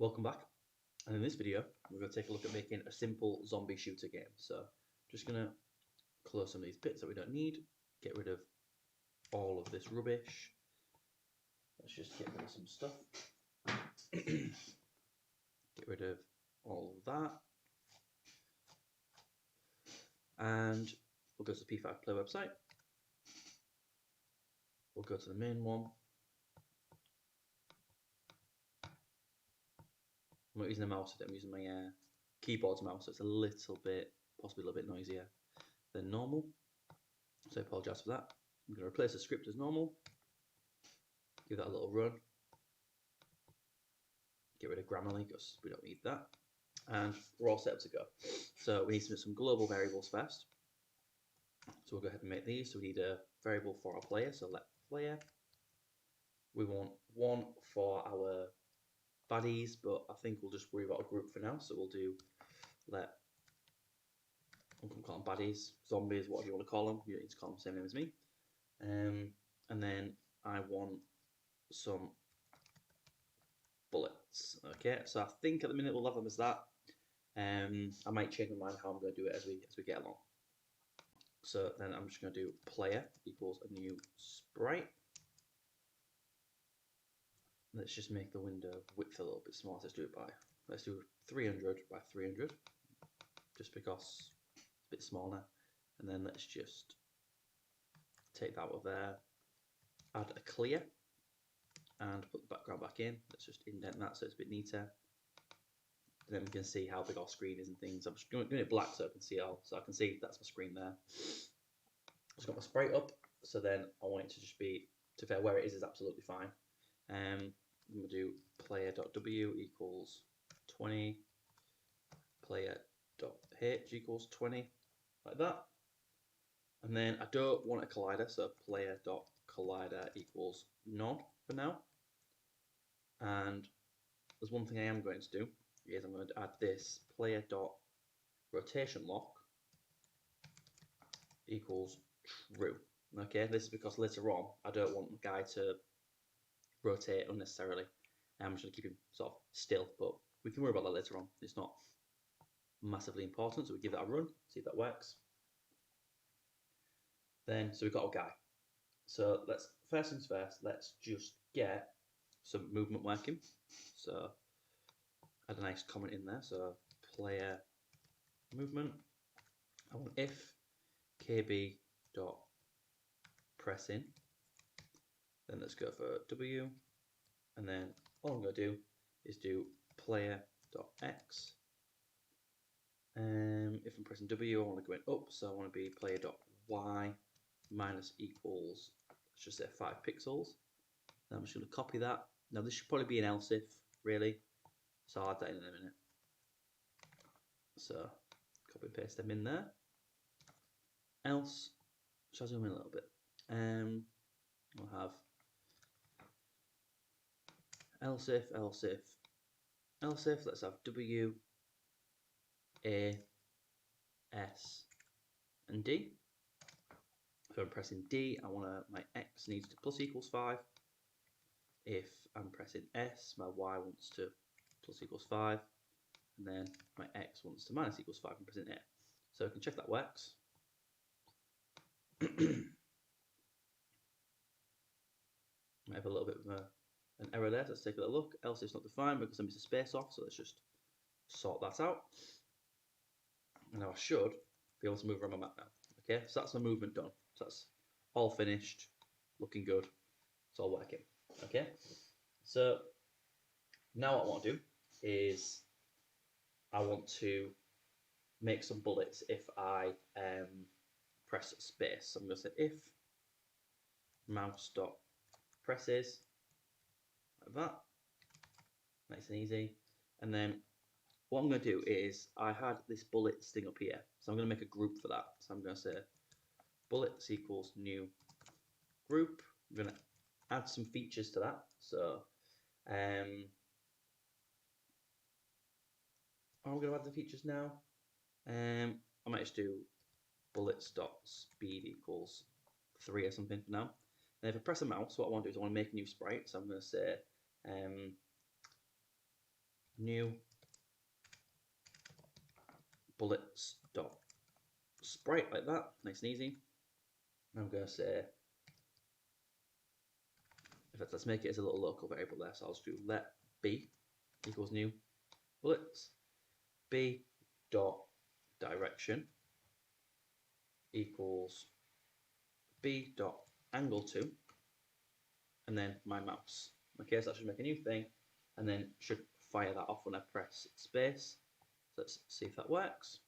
Welcome back, and in this video we're going to take a look at making a simple zombie shooter game. So just going to close some of these bits that we don't need, get rid of all of this rubbish. Let's just get rid of some stuff. Get rid of all of that, and we'll go to the P5.play website. We'll go to the main one. I'm not using a mouse today, I'm using my keyboard's mouse, so it's a little bit, possibly a little bit noisier than normal. So I apologise for that. I'm going to replace the script as normal, give that a little run, get rid of Grammarly because we don't need that, and we're all set up to go. So we need to make some global variables first. So we'll go ahead and make these. So we need a variable for our player, so let player. We want one for our baddies, but I think we'll just worry about a group for now. So we'll do let, I'm going to call them baddies, zombies, whatever you want to call them. You don't need to call them the same name as me. And then I want some bullets. Okay, so I think at the minute we'll have them as that. I might change my mind how I'm going to do it as we get along. So then I'm just going to do player equals a new sprite. Let's just make the window width a little bit smaller. Let's do 300 by 300, just because it's a bit smaller. And then let's just take that out of there, add a clear, and put the background back in. Let's just indent that so it's a bit neater. And then we can see how big our screen is and things. I'm just doing it black so I can see it all. So I can see that's my screen there. Just got my sprite up. So then I want it to just be, to be fair, where it is absolutely fine. I'm going to do player.w equals 20, player.h equals 20, like that. And then I don't want a collider, so player.collider equals none for now. And there's one thing I am going to do, is I'm going to add this player.rotation lock equals true. Okay, this is because later on I don't want the guy to rotate unnecessarily. I'm just going to keep him sort of still, but we can worry about that later on. It's not massively important, so we give that a run, see if that works. Then, so we've got our guy. So let's, first things first, let's just get some movement working. So add a nice comment in there. So player movement. I want if kb dot press in. Then let's go for w, and then all I'm going to do is do player.x. If I'm pressing W, I want to go up, so I want to be player.y minus equals, let's just say 5 pixels. Then I'm just going to copy that. Now this should probably be an else if, really, so I'll add that in a minute. So copy and paste them in there. Else, shall I zoom in a little bit? We'll have else if, let's have W, A, S, and D. If I'm pressing D, I want my X needs to plus equals 5. If I'm pressing S, my Y wants to plus equals 5. And then my X wants to minus equals 5. I'm pressing A. So I can check that works. I have a little bit of an error there, so let's take a look. Else it's not defined because I missed a space off, so let's just sort that out. And now I should be able to move around my map now. Okay, so that's my movement done. So that's all finished, looking good, it's all working. Okay, so now what I want to do is I want to make some bullets if I press space. So I'm going to say if mouse dot presses, like that, nice and easy. And then what I'm going to do is I had this bullets thing up here, so I'm going to make a group for that. So I'm going to say bullets equals new group. I'm going to add some features to that. So I'm going to add the features now. I might just do bullets.speed equals 3 or something for now. And if I press a mouse, what I want to do is I want to make a new sprite. So I'm going to say new bullets dot sprite, like that, nice and easy. And I'm going to say, in fact, let's make it as a little local variable there. So I'll just do let b equals new bullets, b dot direction equals b dot angle to, and then my mouse. Okay, so that should make a new thing, and then should fire that off when I press space. So let's see if that works.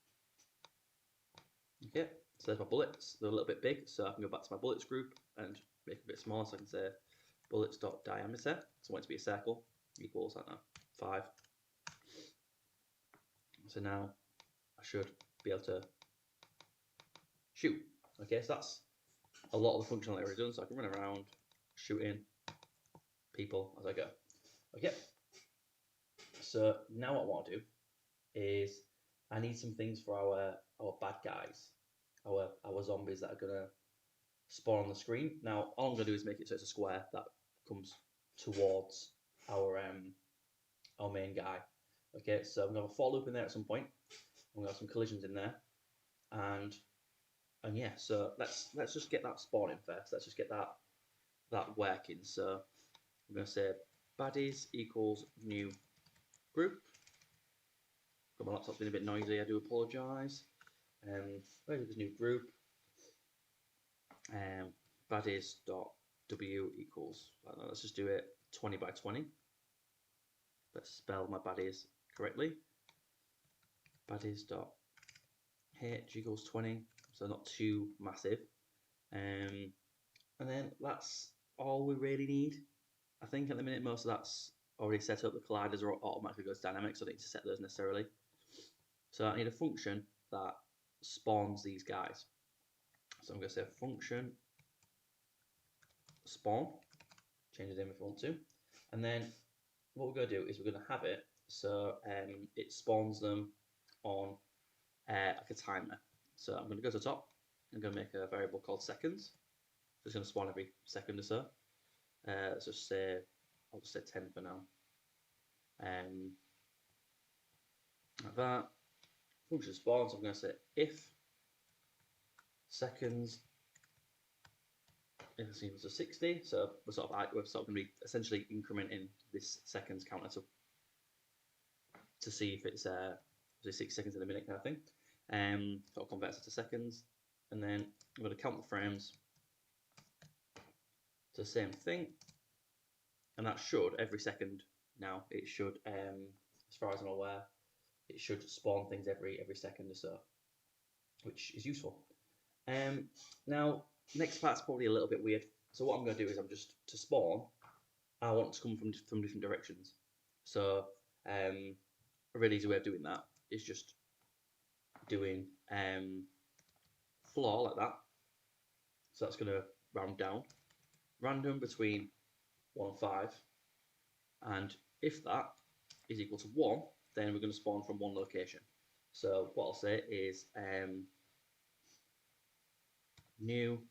Okay, so there's my bullets. They're a little bit big, so I can go back to my bullets group and make it a bit smaller. So I can say bullets.diameter, so I want it to be a circle, equals, I don't know, 5. So now I should be able to shoot. Okay, so that's a lot of the functionality already done, so I can run around shooting people as I go. Okay, so now what I want to do is I need some things for our bad guys, our zombies that are gonna spawn on the screen. Now all I'm gonna do is make it so it's a square that comes towards our main guy. Okay, so I'm gonna have a for loop in there at some point. I'm gonna have some collisions in there, and yeah, so let's just get that spawning first. Let's just get that working. So I'm gonna say baddies equals new group. My laptop's been a bit noisy, I do apologise. Where's this new group? Baddies.w equals, I don't know, let's just do it 20 by 20. Let's spell my baddies correctly. Baddies.h equals 20, so not too massive. And then that's all we really need. I think at the minute most of that's already set up. The colliders are automatically goes dynamic, so I don't need to set those necessarily. So I need a function that spawns these guys. So I'm going to say function spawn, change the name if you want to, and then what we're going to do is we're going to have it so it spawns them on like a timer. So I'm going to go to the top. I'm going to make a variable called seconds. So it's going to spawn every second or so. Let's just say, I'll just say 10 for now. Like that. Function spawn, so I'm going to say if seconds is equal to 60, so we're sort of going to be essentially incrementing this seconds counter to see if it's 6 seconds in a minute kind of thing. So I'll convert it to seconds, and then I'm going to count the frames. It's the same thing, and that should every second now. It should, as far as I'm aware, it should spawn things every second or so, which is useful. Now, next part's probably a little bit weird. So what I'm going to do is to spawn, I want it to come from different directions. So a really easy way of doing that is just doing floor like that. So that's going to round down, random between 1 and 5, and if that is equal to 1, then we're going to spawn from one location. So what I'll say is new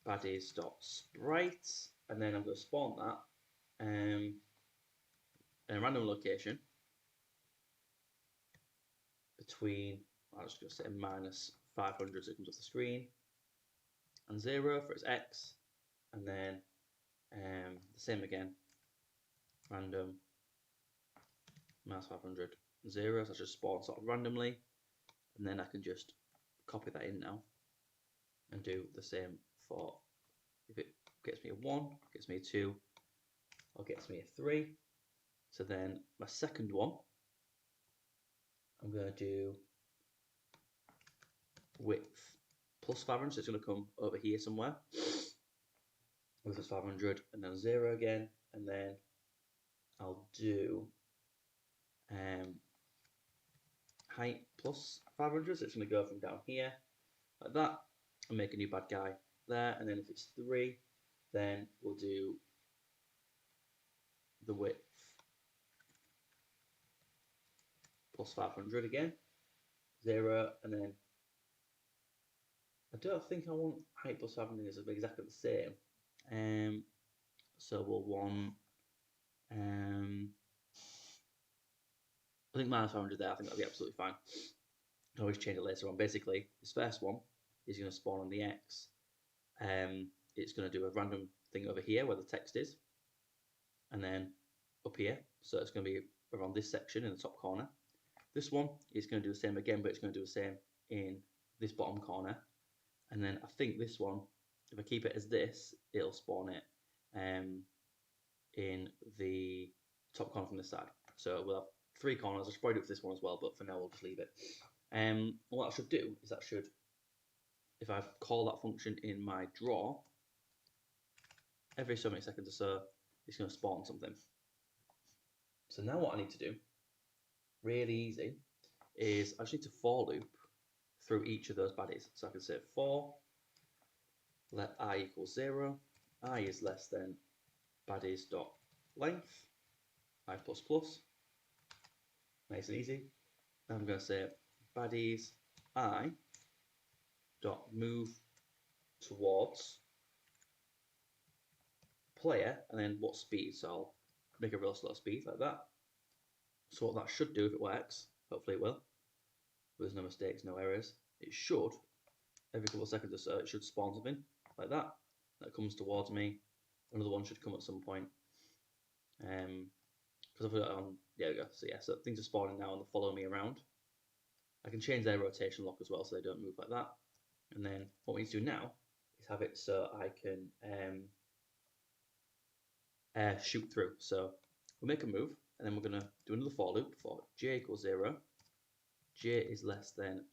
baddies.sprite, and then I'm going to spawn that in a random location between, I'm just going to say minus 500 so it comes off the screen, and 0 for its x, and then the same again, random minus 500, 0, so I just spawn sort of randomly, and then I can just copy that in now and do the same for, if it gets me a 1, gets me a 2, or gets me a 3. So then my second one, I'm going to do width plus 500, so it's going to come over here somewhere. Width plus 500, and then 0 again, and then I'll do height plus 500, so it's going to go from down here like that, and make a new bad guy there, and then if it's 3, then we'll do the width plus 500 again, 0, and then I don't think I want height plus 500 is exactly the same, so we'll want I think -500 there, I think that'll be absolutely fine. I can always change it later on. Basically, this first one is going to spawn on the X. It's going to do a random thing over here where the text is, and then up here. So it's going to be around this section in the top corner. This one is going to do the same again, but it's going to do the same in this bottom corner. And then I think this one, if I keep it as this, it'll spawn it in the top corner from this side. So we'll have 3 corners. I should probably do it for this one as well, but for now we'll just leave it. What I should do is if I call that function in my draw, every so many seconds or so, it's going to spawn something. So now what I need to do, really easy, is I just need to for loop through each of those baddies. So I can say for let I equal 0, I is less than baddies.length, I++, nice and easy. Now I'm going to say baddies I dot move towards player, and then what speed. So I'll make a real slow speed like that. So what that should do, if it works, hopefully it will, there's no mistakes, no errors, it should, every couple of seconds or so, it should spawn something like that comes towards me. Another one should come at some point. Because I've got it on, there we go. So yeah, so things are spawning now and they'll follow me around. I can change their rotation lock as well so they don't move like that. And then what we need to do now is have it so I can shoot through. So we'll make a move, and then we're going to do another for loop for j equals 0, j is less than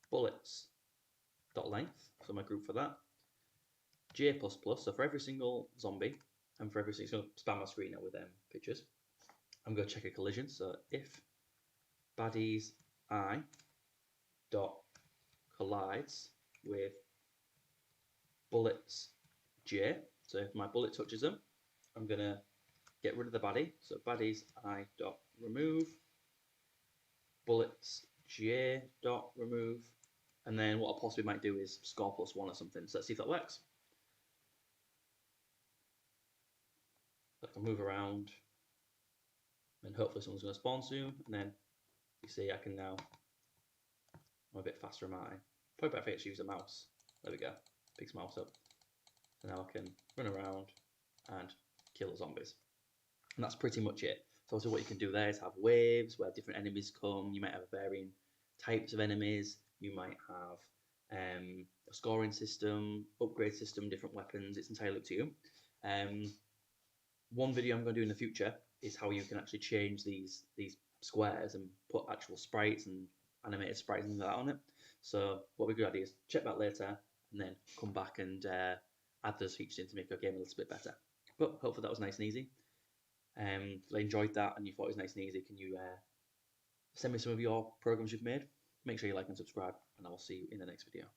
bullets.length, so my group for that, j++, so for every single zombie, and for every single, it's going to spam my screen now with pictures, I'm going to check a collision, so if baddies I dot collides with bullets j, so if my bullet touches them, I'm going to get rid of the baddie, so baddies I dot remove, bullets j dot remove, and then what I possibly might do is score +1 or something. So let's see if that works. So I can move around, and hopefully someone's going to spawn soon. And then you see I can now, I'm a bit faster am I? Probably better if I actually use a mouse. There we go, picks mouse up. So now I can run around and kill the zombies. And that's pretty much it. So also what you can do there is have waves where different enemies come. You might have varying types of enemies. You might have a scoring system, upgrade system, different weapons. It's entirely up to you. One video I'm going to do in the future is how you can actually change these squares and put actual sprites and animated sprites and things like that on it. So what would be a good idea is check that later and then come back and add those features in to make your game a little bit better. But hopefully that was nice and easy. If I enjoyed that and you thought it was nice and easy, can you send me some of your programs you've made? Make sure you like and subscribe, and I will see you in the next video.